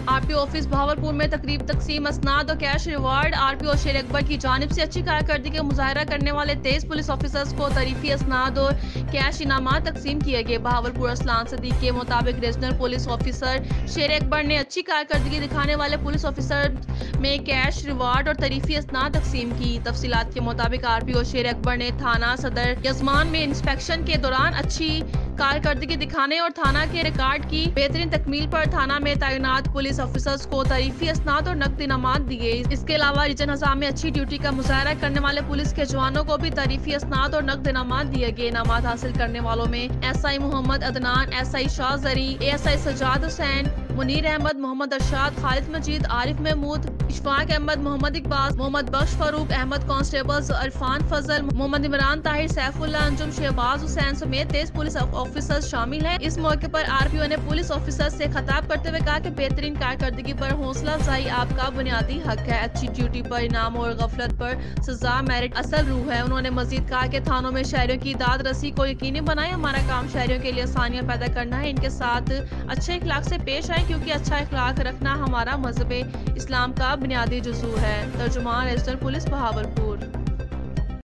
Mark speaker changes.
Speaker 1: RPO office Bahawalpur में तकरीब तकसीम असनाद और कैश रिवार्ड। RPO शेर अकबर की जानिब से अच्छी कारकर्दगी का मुजाहरा करने वाले 23 पुलिस ऑफिसर्स को तरीफी असनाद और कैश इनामात तकसीम किए गए। बहावलपुर असलान सदीक के मुताबिक रीजनल पुलिस ऑफिसर शेर अकबर ने अच्छी कारकर्दगी दिखाने वाले पुलिस ऑफिसर में कैश रिवार्ड और तरीफी असनाद तकसीम की। तफसीलात के मुताबिक RPO शेर अकबर ने थाना सदर यजमान में इंस्पेक्शन के दौरान अच्छी कारकर्दगी दिखाने और थाना के रिकॉर्ड की बेहतरीन तकमील पर थाना में तैनात पुलिस ऑफिसर्स को तरीफी असनाद और नकद इनामात दिए। इसके अलावा रीजन हज़ाम में अच्छी ड्यूटी का मुजाहरा करने वाले पुलिस के जवानों को भी तरीफी असनाद और नकद इनामात दिए गए। इनामात हासिल करने वालों में SI मोहम्मद अदनान, SI शाह जरी, ASI सजाद हुसैन, मुनीर अहमद, मोहम्मद अरशाद, खालिद मजीद, आरिफ महमूद, इशफाक अहमद, मोहम्मद इकबाल, मोहम्मद बख्श फारूक अहमद, कांस्टेबल्स इरफान फजल, मोहम्मद इमरान ताहिर, सैफुल्लाह अंजुम, शहबाज हुसैन समेत 23 पुलिस ऑफिसर्स शामिल हैं। इस मौके पर RPO ने पुलिस ऑफिसर्स से खिताब करते हुए कहा कि बेहतरीन कारकर्दगी पर हौसला अफजाई आपका बुनियादी हक है। अच्छी ड्यूटी पर इनाम और गफलत पर सजा मेरिट असल रूह है। उन्होंने मजीद कहा कि थानों में शहरियों की दाद रसी को यकीनी बनाए। हमारा काम शहरियों के लिए आसानियां पैदा करना है। इनके साथ अच्छे इखलाक से पेश आए क्योंकि अच्छा इखलाक रखना हमारा मजहब इस्लाम का बुनियादी जुजू है। तर्जुमान रीजनल पुलिस बहावलपुर।